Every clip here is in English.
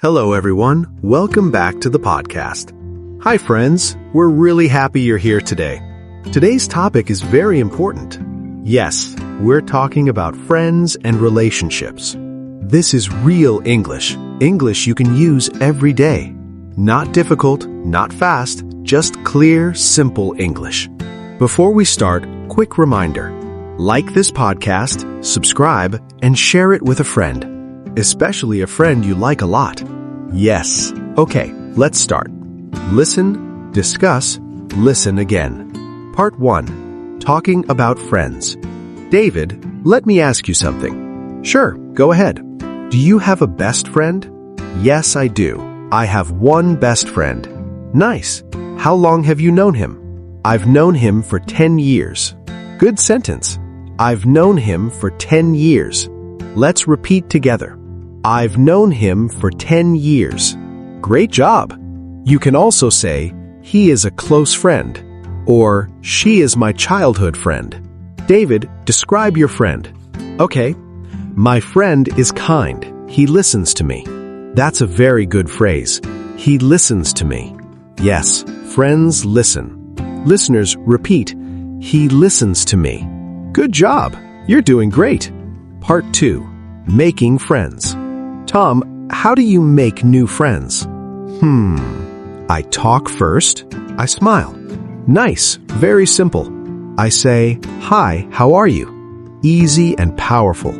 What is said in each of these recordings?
Hello, everyone. Welcome back to the podcast. Hi, friends. We're really happy you're here today. Today's topic is very important. Yes, we're talking about friends and relationships. This is real English. English you can use every day. Not difficult, not fast, just clear, simple English. Before we start, quick reminder. Like this podcast, subscribe, and share it with a friend. Especially a friend you like a lot. Yes. Okay, let's start. Listen, discuss, listen again. Part 1. Talking about friends. David, let me ask you something. Sure, go ahead. Do you have a best friend? Yes, I do. I have one best friend. Nice. How long have you known him? I've known him for 10 years. Good sentence. I've known him for 10 years. Let's repeat together. I've known him for 10 years. Great job! You can also say, he is a close friend, or she is my childhood friend. David, describe your friend. Okay, my friend is kind. He listens to me. That's a very good phrase. He listens to me. Yes, friends listen. Listeners, repeat, he listens to me. Good job! You're doing great. Part 2. Making friends. Tom, how do you make new friends? I talk first. I smile. Nice. Very simple. I say, hi, how are you? Easy and powerful.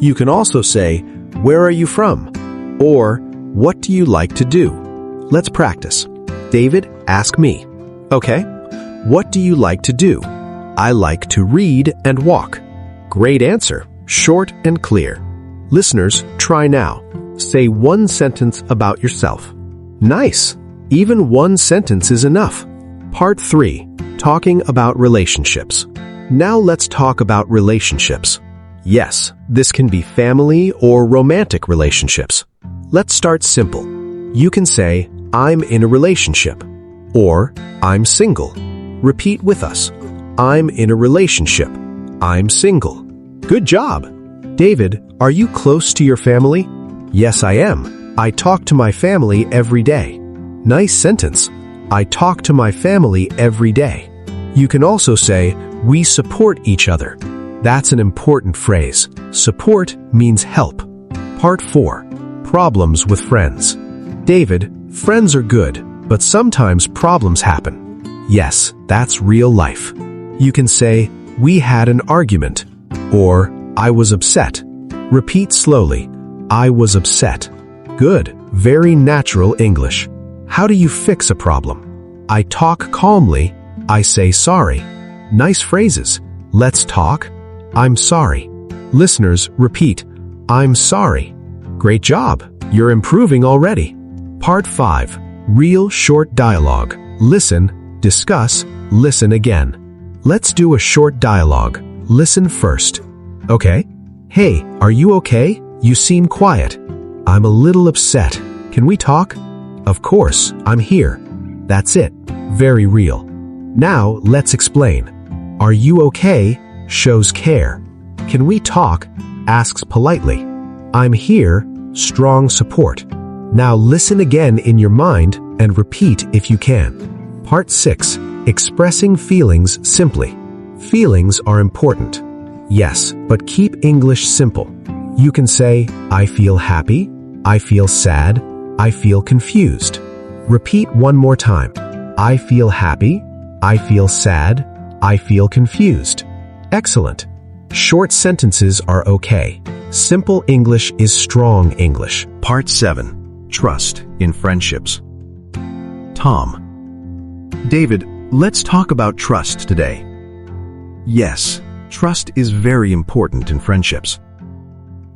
You can also say, where are you from? Or, what do you like to do? Let's practice. David, ask me. Okay. What do you like to do? I like to read and walk. Great answer. Short and clear. Listeners, try now. Say one sentence about yourself. Nice! Even one sentence is enough. Part 3. Talking about relationships. Now let's talk about relationships. Yes, this can be family or romantic relationships. Let's start simple. You can say, I'm in a relationship. Or, I'm single. Repeat with us. I'm in a relationship. I'm single. Good job! David, are you close to your family? Yes, I am. I talk to my family every day. Nice sentence. I talk to my family every day. You can also say, we support each other. That's an important phrase. Support means help. Part 4. Problems with friends. David, friends are good, but sometimes problems happen. Yes, that's real life. You can say, we had an argument, or I was upset. Repeat slowly. I was upset. Good. Very natural English. How do you fix a problem? I talk calmly. I say sorry. Nice phrases. Let's talk. I'm sorry. Listeners, repeat. I'm sorry. Great job. You're improving already. Part 5. Real short dialogue. Listen, discuss, listen again. Let's do a short dialogue. Listen first. Okay. Hey, are you okay? You seem quiet. I'm a little upset. Can we talk? Of course, I'm here. That's it. Very real. Now, let's explain. Are you okay? Shows care. Can we talk? Asks politely. I'm here. Strong support. Now listen again in your mind and repeat if you can. Part 6. Expressing feelings simply. Feelings are important. Yes, but keep English simple. You can say, I feel happy, I feel sad, I feel confused. Repeat one more time. I feel happy, I feel sad, I feel confused. Excellent. Short sentences are okay. Simple English is strong English. Part 7. Trust in friendships. Tom. David, let's talk about trust today. Yes, trust is very important in friendships.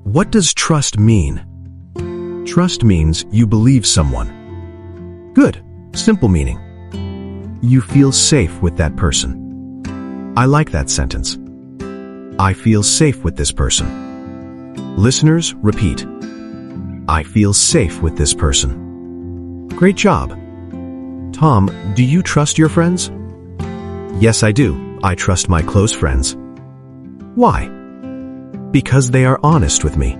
What does trust mean? Trust means you believe someone. Good. Simple meaning. You feel safe with that person. I like that sentence. I feel safe with this person. Listeners, repeat. I feel safe with this person. Great job. Tom, do you trust your friends? Yes, I do. I trust my close friends. Why? Because they are honest with me.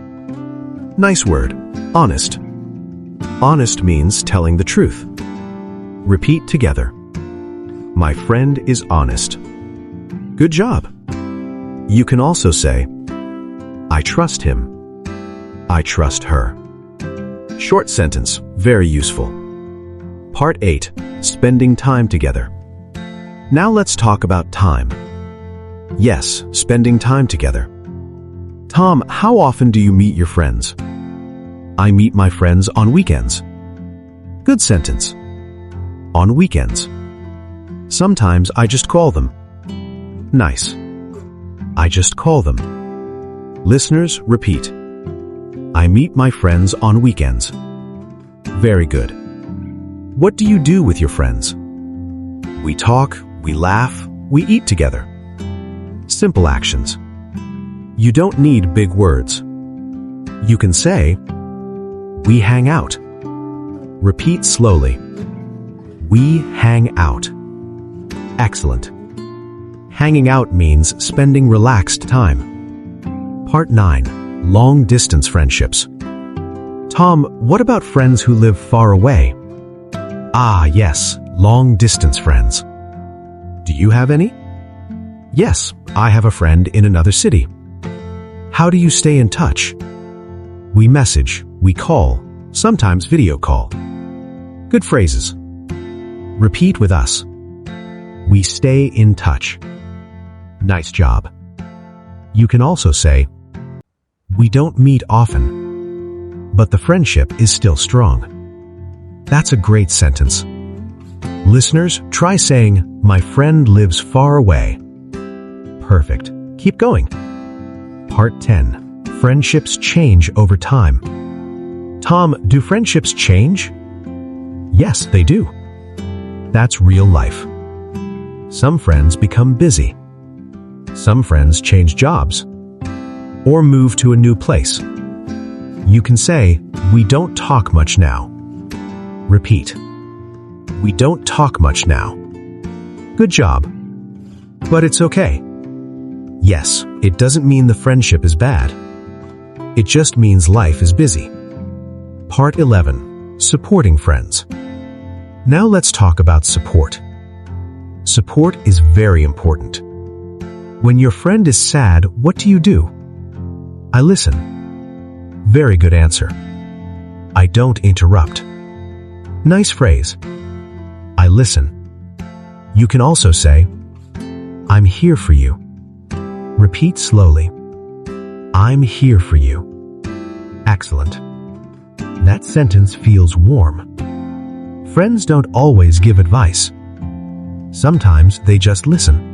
Nice word, honest. Honest means telling the truth. Repeat together. My friend is honest. Good job. You can also say, I trust him. I trust her. Short sentence, very useful. Part 8. Spending time together. Now let's talk about time. Yes, spending time together. Tom, how often do you meet your friends? I meet my friends on weekends. Good sentence. On weekends. Sometimes I just call them. Nice. I just call them. Listeners, repeat. I meet my friends on weekends. Very good. What do you do with your friends? We talk, we laugh, we eat together. Simple actions. You don't need big words. You can say, we hang out. Repeat slowly. We hang out. Excellent. Hanging out means spending relaxed time. Part 9. Long-distance friendships. Tom, what about friends who live far away? Ah, yes, long-distance friends. Do you have any? Yes, I have a friend in another city. How do you stay in touch? We message, we call, sometimes video call. Good phrases. Repeat with us. We stay in touch. Nice job. You can also say, we don't meet often, but the friendship is still strong. That's a great sentence. Listeners, try saying, my friend lives far away. Perfect. Keep going. Part 10. Friendships change over time. Tom, do friendships change? Yes, they do. That's real life. Some friends become busy. Some friends change jobs or move to a new place. You can say, we don't talk much now. Repeat. We don't talk much now. Good job. But it's okay. Yes, it doesn't mean the friendship is bad. It just means life is busy. Part 11. Supporting friends. Now let's talk about support. Support is very important. When your friend is sad, what do? I listen. Very good answer. I don't interrupt. Nice phrase. I listen. You can also say, I'm here for you. Repeat slowly. I'm here for you. Excellent. That sentence feels warm. Friends don't always give advice. Sometimes they just listen.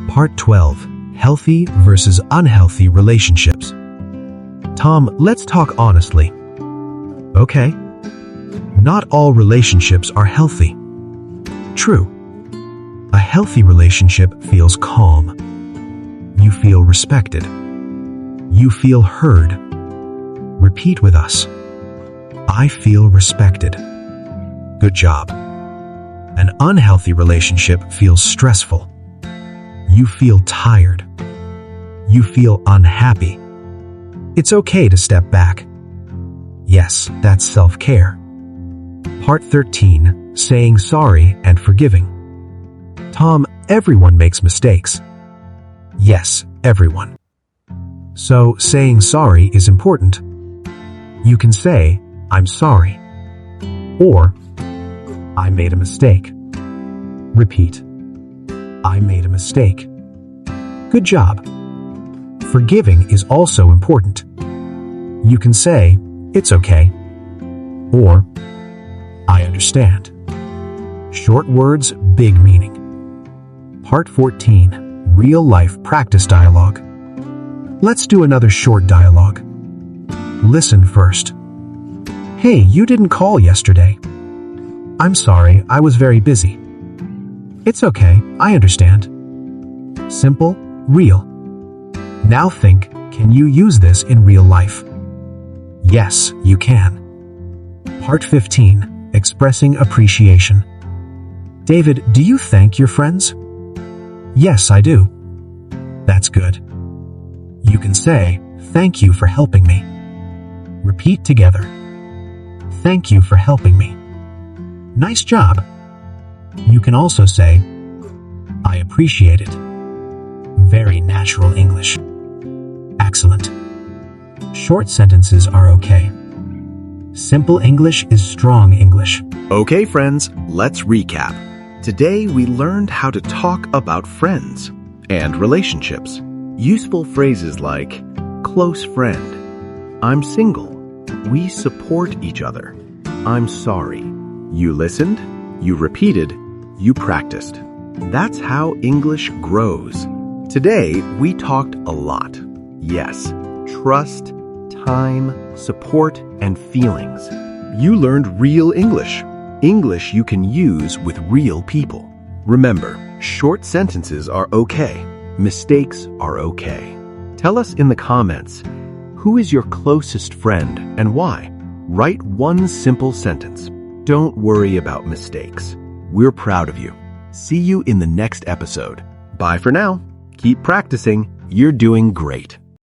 Part 12. Healthy versus unhealthy relationships. Tom, let's talk honestly. Okay. Not all relationships are healthy. True. A healthy relationship feels calm. You feel respected. You feel heard. Repeat with us. I feel respected. Good job. An unhealthy relationship feels stressful. You feel tired. You feel unhappy. It's okay to step back. Yes, that's self-care. Part 13. Saying sorry and forgiving. Tom, everyone makes mistakes. Yes, everyone. So, saying sorry is important. You can say, I'm sorry. Or, I made a mistake. Repeat. I made a mistake. Good job. Forgiving is also important. You can say, it's okay. Or, I understand. Short words, big meaning. Part 14. Real-life practice dialogue. Let's do another short dialogue. Listen first. Hey, you didn't call yesterday. I'm sorry, I was very busy. It's okay, I understand. Simple, real. Now think, can you use this in real life? Yes, you can. Part 15. Expressing appreciation. David, do you thank your friends? Yes, I do. That's good. You can say, thank you for helping me. Repeat together. Thank you for helping me. Nice job. You can also say, I appreciate it. Very natural English. Excellent. Short sentences are okay. Simple English is strong English. Okay, friends, let's recap. Today we learned how to talk about friends and relationships. Useful phrases like close friend, I'm single, we support each other, I'm sorry, you listened, you repeated, you practiced. That's how English grows. Today we talked a lot. Yes, trust, time, support, and feelings. You learned real English. English you can use with real people. Remember, short sentences are okay. Mistakes are okay. Tell us in the comments, who is your closest friend and why? Write one simple sentence. Don't worry about mistakes. We're proud of you. See you in the next episode. Bye for now. Keep practicing. You're doing great.